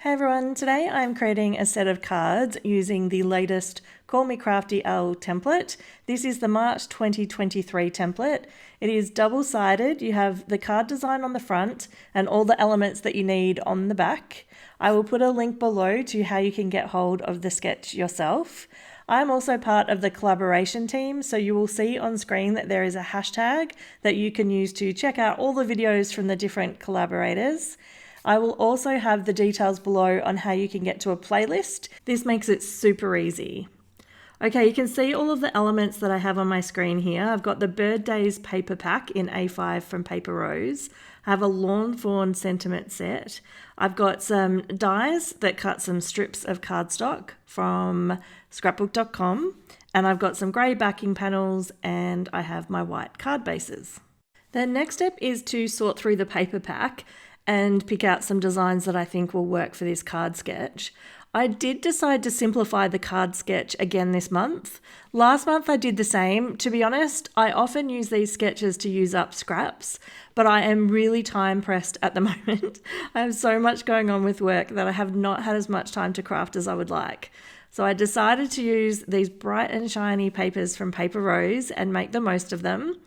Hey everyone, today I'm creating a set of cards using the latest Call Me Crafty L template. This is the March 2023 template. It is double-sided. You have the card design on the front and all the elements that you need on the back. I will put a link below to how you can get hold of the sketch yourself. I'm also part of the collaboration team, so you will see on screen that there is a hashtag that you can use to check out all the videos from the different collaborators. I will also have the details below on how you can get to a playlist. This makes it super easy. Okay, you can see all of the elements that I have on my screen here. I've got the Bird Days paper pack in A5 from Paper Rose. I have a Lawn Fawn sentiment set. I've got some dies that cut some strips of cardstock from scrapbook.com. And I've got some grey backing panels and I have my white card bases. The next step is to sort through the paper pack and pick out some designs that I think will work for this card sketch. I did decide to simplify the card sketch again this month. Last month I did the same. To be honest, I often use these sketches to use up scraps, but I am really time pressed at the moment. I have so much going on with work that I have not had as much time to craft as I would like. So I decided to use these bright and shiny papers from Paper Rose and make the most of them.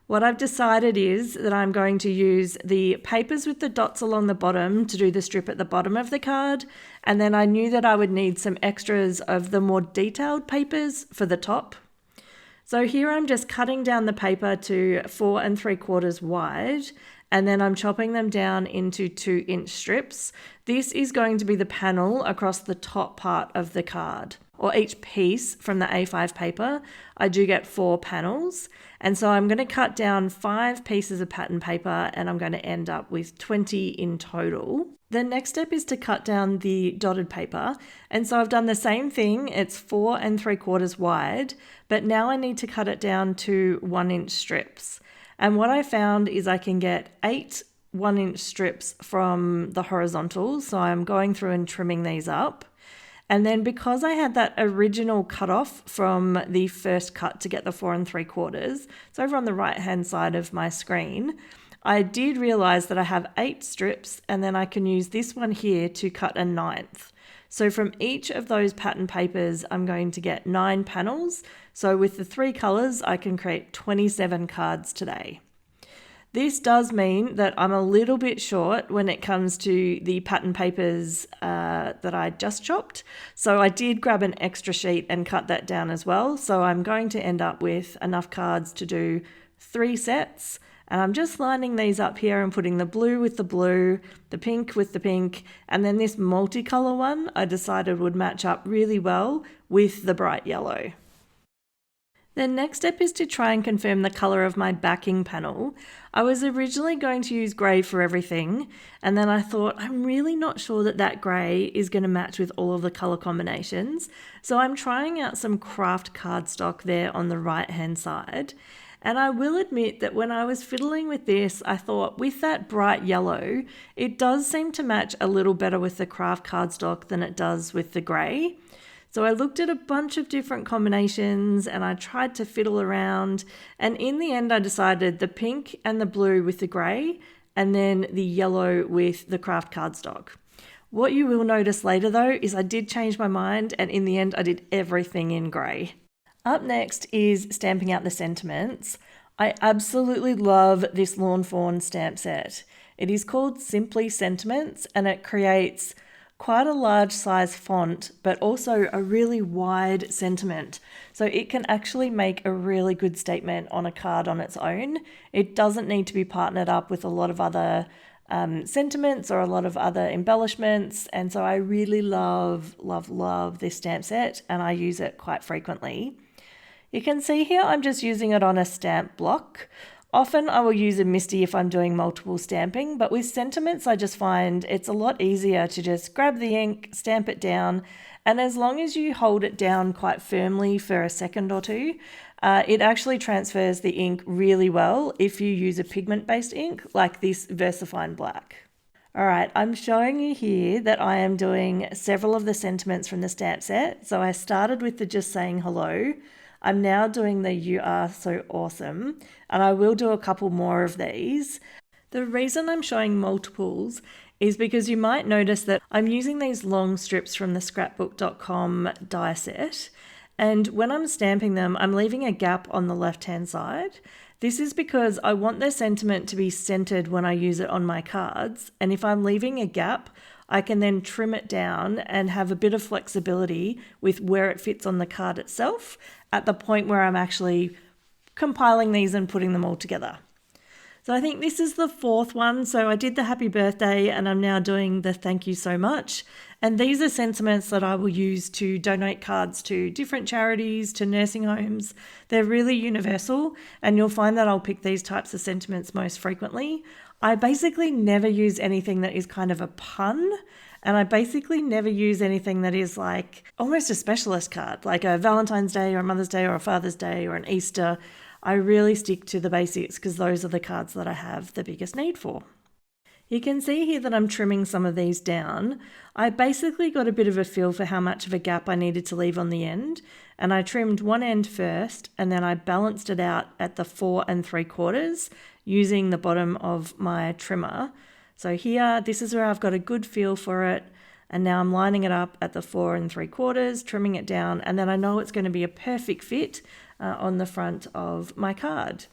What I've decided is that I'm going to use the papers with the dots along the bottom to do the strip at the bottom of the card. And then I knew that I would need some extras of the more detailed papers for the top. So here I'm just cutting down the paper to 4 3/4 wide. And then I'm chopping them down into 2-inch strips. This is going to be the panel across the top part of the card, or each piece from the A5 paper. I do get 4 panels. And so I'm going to cut down 5 pieces of pattern paper and I'm going to end up with 20 in total. The next step is to cut down the dotted paper. And so I've done the same thing. It's 4 3/4 wide, but now I need to cut it down to 1-inch strips. And what I found is I can get 8 1-inch strips from the horizontals. So I'm going through and trimming these up. And then because I had that original cut off from the first cut to get the 4 3/4, it's over on the right hand side of my screen, I did realize that I have 8 strips and then I can use this one here to cut a 9th. So from each of those pattern papers, I'm going to get 9 panels. So with the 3 colors, I can create 27 cards today. This does mean that I'm a little bit short when it comes to the pattern papers that I just chopped. So I did grab an extra sheet and cut that down as well. So I'm going to end up with enough cards to do 3 sets. And I'm just lining these up here and putting the blue with the blue, the pink with the pink, and then this multicolor one I decided would match up really well with the bright yellow. The next step is to try and confirm the color of my backing panel. I was originally going to use grey for everything, and then I thought I'm really not sure that that grey is going to match with all of the color combinations. So I'm trying out some craft cardstock there on the right hand side. And I will admit that when I was fiddling with this, I thought with that bright yellow, it does seem to match a little better with the craft cardstock than it does with the grey. So I looked at a bunch of different combinations and I tried to fiddle around. And in the end, I decided the pink and the blue with the grey and then the yellow with the craft cardstock. What you will notice later though is I did change my mind and in the end, I did everything in grey. Up next is stamping out the sentiments. I absolutely love this Lawn Fawn stamp set. It is called Simply Sentiments and it creates quite a large size font, but also a really wide sentiment. So it can actually make a really good statement on a card on its own. It doesn't need to be partnered up with a lot of other sentiments or a lot of other embellishments. And so I really love this stamp set and I use it quite frequently. You can see here I'm just using it on a stamp block. Often I will use a MISTI if I'm doing multiple stamping, but with sentiments I just find it's a lot easier to just grab the ink, stamp it down, and as long as you hold it down quite firmly for a second or two, it actually transfers the ink really well if you use a pigment-based ink like this Versafine black. Alright, I'm showing you here that I am doing several of the sentiments from the stamp set. So I started with the just saying hello. I'm now doing the you are so awesome, and I will do a couple more of these. The reason I'm showing multiples is because you might notice that I'm using these long strips from the scrapbook.com die set. And when I'm stamping them, I'm leaving a gap on the left-hand side. This is because I want the sentiment to be centered when I use it on my cards. And if I'm leaving a gap, I can then trim it down and have a bit of flexibility with where it fits on the card itself at the point where I'm actually compiling these and putting them all together. So I think this is the fourth one. So I did the happy birthday and I'm now doing the thank you so much. And these are sentiments that I will use to donate cards to different charities, to nursing homes. They're really universal, and you'll find that I'll pick these types of sentiments most frequently. I basically never use anything that is kind of a pun, and I basically never use anything that is like almost a specialist card, like a Valentine's Day or a Mother's Day or a Father's Day or an Easter. I really stick to the basics because those are the cards that I have the biggest need for. You can see here that I'm trimming some of these down. I basically got a bit of a feel for how much of a gap I needed to leave on the end, and I trimmed one end first and then I balanced it out at the 4 3/4 using the bottom of my trimmer. So here, this is where I've got a good feel for it, and now I'm lining it up at the 4 3/4, trimming it down, and then I know it's going to be a perfect fit on the front of my card.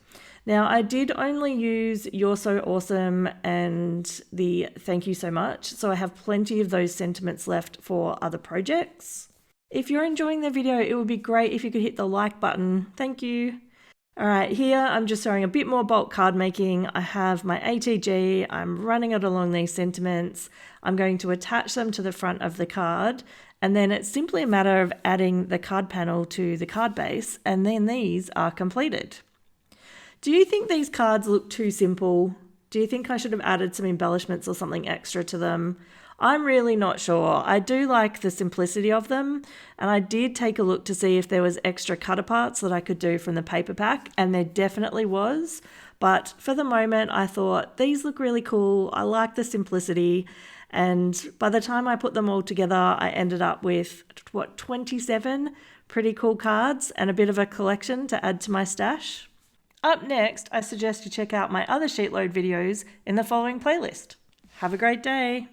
Now, I did only use You're So Awesome and the Thank You So Much, so I have plenty of those sentiments left for other projects. If you're enjoying the video, it would be great if you could hit the like button. Thank you. All right, here I'm just showing a bit more bulk card making. I have my ATG, I'm running it along these sentiments. I'm going to attach them to the front of the card, and then it's simply a matter of adding the card panel to the card base, and then these are completed. Do you think these cards look too simple? Do you think I should have added some embellishments or something extra to them? I'm really not sure. I do like the simplicity of them, and I did take a look to see if there was extra cutter parts that I could do from the paper pack, and there definitely was. But for the moment, I thought these look really cool. I like the simplicity, and by the time I put them all together, I ended up with 27 pretty cool cards and a bit of a collection to add to my stash. Up next, I suggest you check out my other SheetLoad videos in the following playlist. Have a great day.